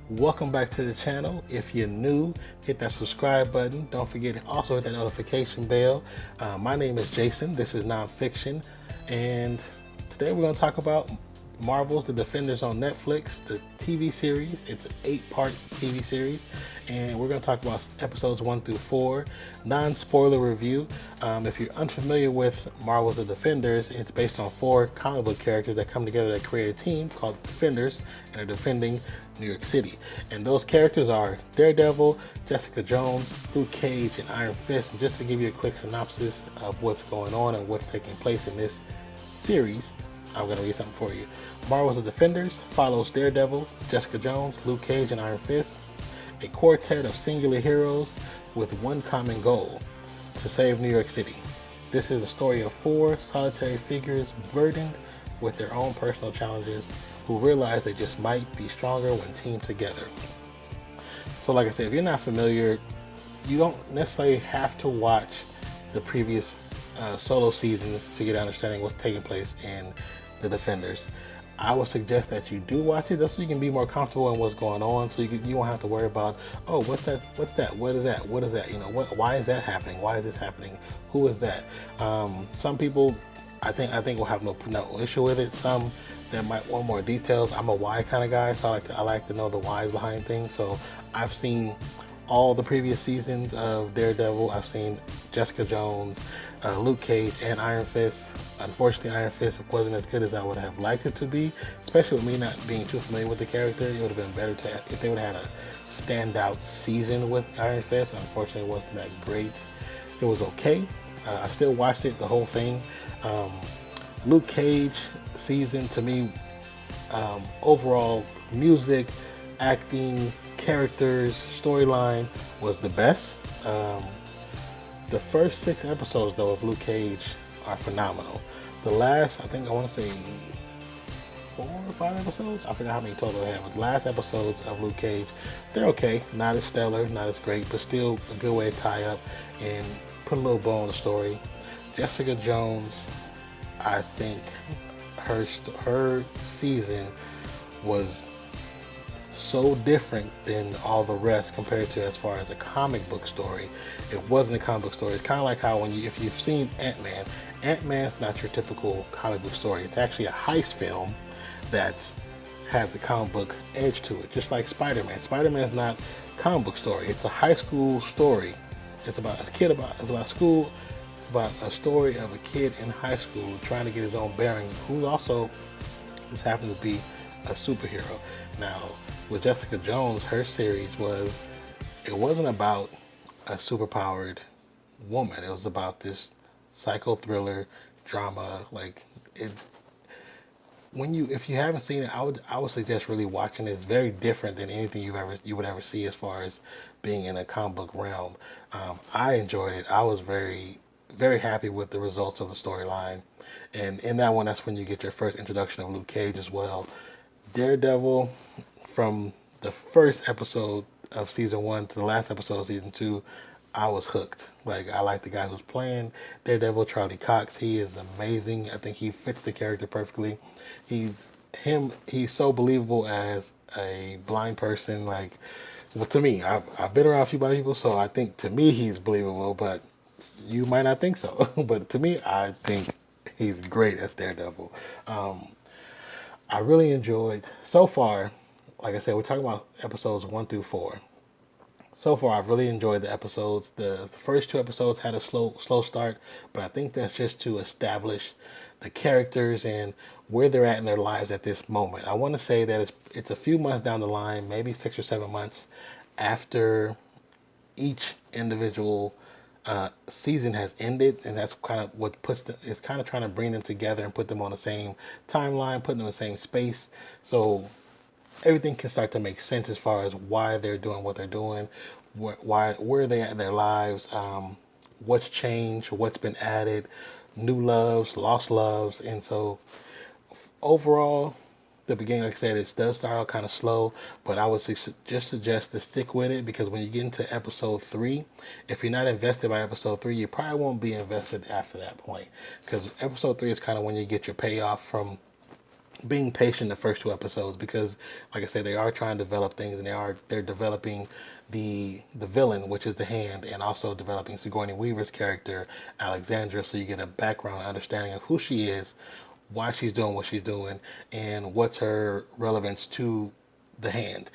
Welcome back to the channel. If you're new, hit that subscribe button. Don't forget to also hit that notification bell. My name is Jason. This is Nonfiction, and today we're going to talk about Marvel's The Defenders on Netflix, the TV series. It's an 8-part TV series, and we're going to talk about episodes 1 through 4. Non-spoiler review. If you're unfamiliar with Marvel's The Defenders, it's based on 4 comic book characters that come together to create a team called Defenders, and are defending New York City. And those characters are Daredevil, Jessica Jones, Luke Cage, and Iron Fist. And just to give you a quick synopsis of what's going on and what's taking place in this series, I'm going to read something for you. Marvel's The Defenders follows Daredevil, Jessica Jones, Luke Cage, and Iron Fist, a quartet of singular heroes with one common goal: to save New York City. This is a story of 4 solitary figures burdened with their own personal challenges, who realize they just might be stronger when teamed together. So like I said, if you're not familiar, you don't necessarily have to watch the previous solo seasons to get an understanding of what's taking place in The Defenders. I would suggest that you do watch it, just so you can be more comfortable in what's going on, so you won't have to worry about, oh, what is that, what is that, why is that happening, why is this happening, who is that. Some people I think will have no issue with it. Some that might want more details. I'm a why kind of guy, so I like to know the whys behind things. So I've seen all the previous seasons of Daredevil. I've seen Jessica Jones, Luke Cage, and Iron Fist. Unfortunately, Iron Fist wasn't as good as I would have liked it to be, especially with me not being too familiar with the character. It would have been better if they would have had a standout season with Iron Fist. Unfortunately, it wasn't that great. It was okay. I still watched it, the whole thing. Luke Cage season, to me, overall, music, acting, characters, storyline was the best. The first 6 episodes, though, of Luke Cage are phenomenal. The last, I want to say 4 or 5 episodes, I forgot how many total I had, but the last episodes of Luke Cage, they're okay. Not as stellar, not as great, but still a good way to tie up and put a little bow on the story. Jessica Jones, I think her season was so different than all the rest compared to as far as a comic book story. It wasn't a comic book story. It's kind of like how if you've seen Ant-Man, Ant-Man's not your typical comic book story. It's actually a heist film that has a comic book edge to it, just like Spider-Man. Spider-Man's not a comic book story. It's a high school story. It's about it's about school. It's about a story of a kid in high school trying to get his own bearing, who also just happens to be a superhero. Now, with Jessica Jones, her series it wasn't about a superpowered woman. It was about this psycho thriller drama. Like, if you haven't seen it, I would suggest really watching it. It's very different than anything you would ever see as far as being in a comic book realm. I enjoyed it. I was very, very happy with the results of the storyline. And in that one, that's when you get your first introduction of Luke Cage as well. Daredevil, from the first episode of season 1 to the last episode of season 2, I was hooked. Like, I like the guy who's playing Daredevil, Charlie Cox. He is amazing. I think he fits the character perfectly. He's so believable as a blind person. Like, well, to me, I've been around a few blind people, so I think to me he's believable, but you might not think so. But to me, I think he's great as Daredevil. I really enjoyed so far. Like I said, we're talking about episodes 1 through 4. So far, I've really enjoyed the episodes. The first 2 episodes had a slow start, but I think that's just to establish the characters and where they're at in their lives at this moment. I want to say that it's a few months down the line, maybe 6 or 7 months after each individual season has ended, and that's kind of what it's kind of trying to bring them together and put them on the same timeline, put them in the same space, so everything can start to make sense as far as why they're doing what they're doing, where they at in their lives, what's changed, what's been added, new loves, lost loves. And so overall, the beginning, like I said, it does start out kind of slow, but I would just suggest to stick with it, because when you get into episode 3, if you're not invested by episode 3, you probably won't be invested after that point, because episode 3 is kind of when you get your payoff from being patient the first 2 episodes because, like I said, they are trying to develop things, and they're developing the villain, which is the Hand, and also developing Sigourney Weaver's character Alexandra, so you get a background understanding of who she is, why she's doing what she's doing, and what's her relevance to the Hand.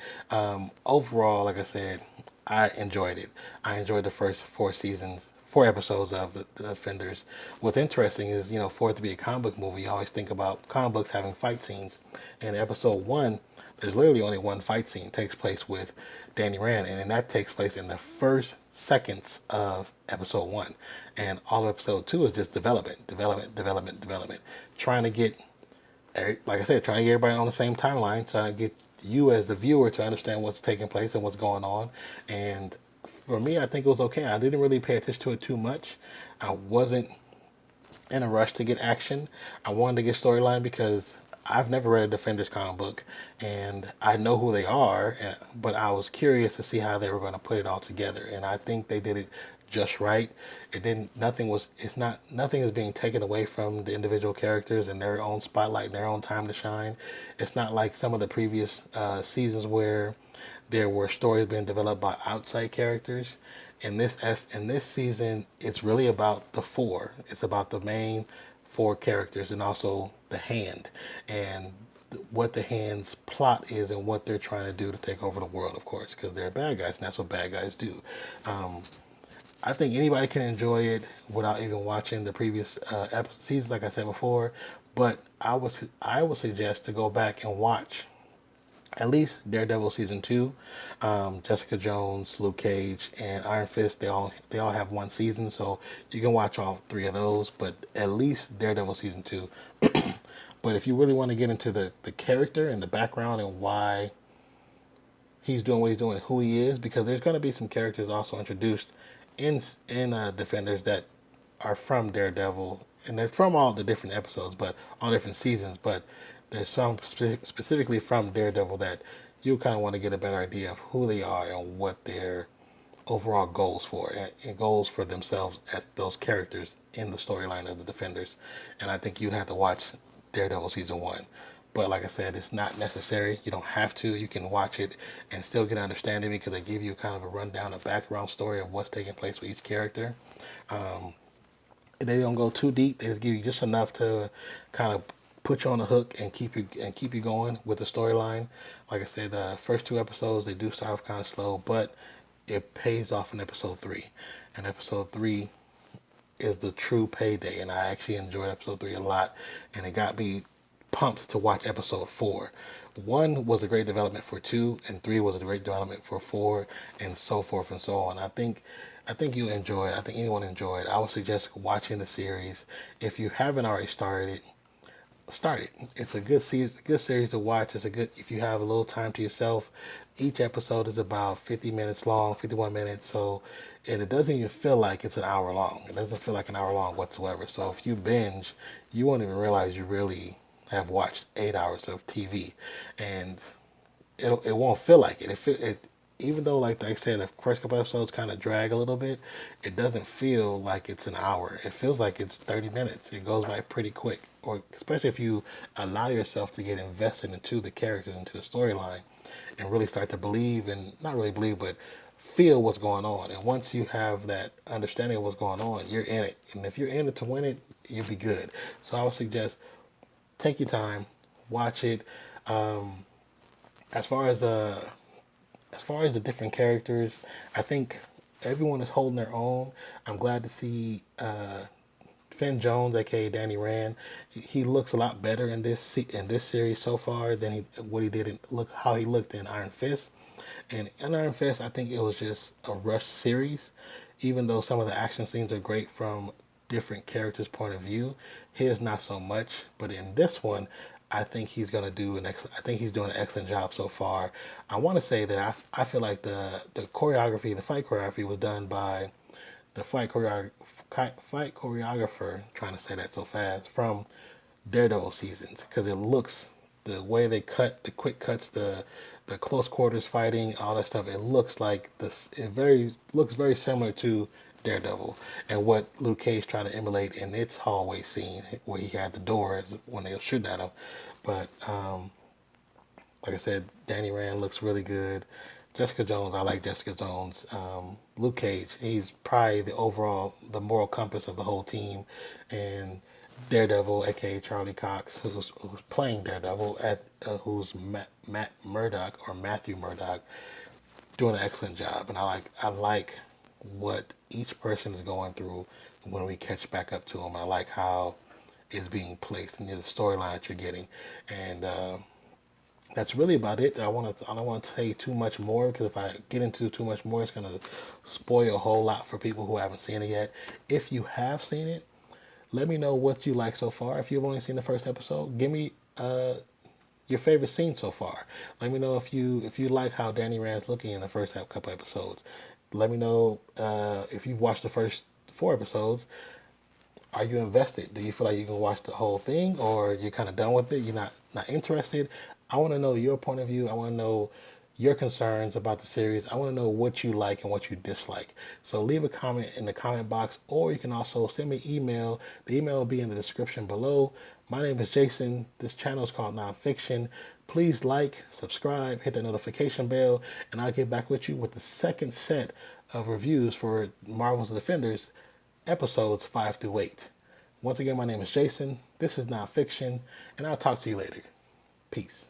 Overall, like I said, I enjoyed it. I enjoyed the first 4 seasons, 4 episodes of the Defenders. What's interesting is, for it to be a comic book movie, you always think about comic books having fight scenes. In episode one, there's literally only one fight scene. It takes place with Danny Rand, and then that takes place in the first seconds of episode one. And all of episode two is just development, development, development, development. Trying to get, like I said, trying to get everybody on the same timeline, trying to get you as the viewer to understand what's taking place and what's going on. And for me, I think it was okay. I didn't really pay attention to it too much. I wasn't in a rush to get action. I wanted to get storyline because I've never read a Defenders comic book, and I know who they are, but I was curious to see how they were going to put it all together, and I think they did it just right. It didn't. Nothing is being taken away from the individual characters and their own spotlight and their own time to shine. It's not like some of the previous seasons where there were stories being developed by outside characters. In this season, it's really about the four. It's about the main four characters and also the Hand and what the Hand's plot is and what they're trying to do to take over the world, of course, because they're bad guys and that's what bad guys do. Um, I think anybody can enjoy it without even watching the previous seasons, like I said before. But I would suggest to go back and watch at least Daredevil season two, Jessica Jones, Luke Cage, and Iron Fist. They all have one season, so you can watch all three of those. But at least Daredevil season two. But if you really want to get into the character and the background and why he's doing what he's doing, who he is, because there's going to be some characters also introduced in Defenders that are from Daredevil, and they're from all the different episodes, but all different seasons. But there's some specifically from Daredevil that you kind of want to get a better idea of who they are and what their overall goals for and goals for themselves as those characters in the storyline of the Defenders. And I think you'd have to watch Daredevil season one. But like I said, it's not necessary. You don't have to. You can watch it and still get an understanding because they give you kind of a rundown, a background story of what's taking place with each character. Um, they don't go too deep. They just give you just enough to kind of put you on the hook and keep you going with the storyline. Like I said, the first 2 episodes they do start off kind of slow, but it pays off in episode three. And episode three is the true payday, and I actually enjoyed episode three a lot, and it got me pumped to watch episode four. One was a great development for two, and three was a great development for four, and so forth and so on. I think you enjoy it. I think anyone enjoy it. I would suggest watching the series. If you haven't already started it, start it. It's a good series to watch. It's a good if you have a little time to yourself. Each episode is about 50 minutes long, 51 minutes. So, and it doesn't even feel like it's an hour long. It doesn't feel like an hour long whatsoever. So if you binge, you won't even realize you really have watched 8 hours of TV, and it won't feel like it. Even though, like I said, the first couple episodes kind of drag a little bit, it doesn't feel like it's an hour. It feels like it's 30 minutes. It goes by pretty quick, or especially if you allow yourself to get invested into the characters, into the storyline, and really start to believe and not really believe, but feel what's going on. And once you have that understanding of what's going on, you're in it. And if you're in it to win it, you'll be good. So I would suggest take your time, watch it. Um, as far as the different characters, I think everyone is holding their own. I'm glad to see Finn Jones, aka Danny Rand. He looks a lot better in this series so far than what he did how he looked in Iron Fist. And in Iron Fist, I think it was just a rushed series. Even though some of the action scenes are great from different characters' point of view, his not so much. But in this one, I think I think he's doing an excellent job so far. I want to say that I feel like the choreography, the fight choreography was done by the fight choreographer. Trying to say that so fast from Daredevil seasons because it looks the way they cut the quick cuts, the close quarters fighting, all that stuff. It looks like this. Looks very similar to Daredevil and what Luke Cage tried to emulate in its hallway scene where he had the doors when they were shooting at him. But like I said, Danny Rand looks really good. Jessica Jones, I like Jessica Jones. Luke Cage, he's probably the moral compass of the whole team. And Daredevil, aka Charlie Cox, who's playing Daredevil, who's Matt Murdock or Matthew Murdock, doing an excellent job. And I like what each person is going through when we catch back up to them. I like how it's being placed and the storyline that you're getting. And that's really about it. I don't want to say too much more because if I get into too much more, it's gonna spoil a whole lot for people who haven't seen it yet. If you have seen it, let me know what you like so far. If you've only seen the first episode, give me your favorite scene so far. Let me know if you like how Danny Rand's looking in the first couple episodes. Let me know if you've watched the first 4 episodes. Are you invested? Do you feel like you can watch the whole thing, or you're kind of done with it? You're not interested. I want to know your point of view. I want to know your concerns about the series. I want to know what you like and what you dislike. So leave a comment in the comment box, or you can also send me an email. The email will be in the description below. My name is Jason. This channel is called NonPfixion. Please like, subscribe, hit the notification bell, and I'll get back with you with the second set of reviews for Marvel's Defenders episodes 5 through 8. Once again, my name is Jason. This is NonPfixion, and I'll talk to you later. Peace.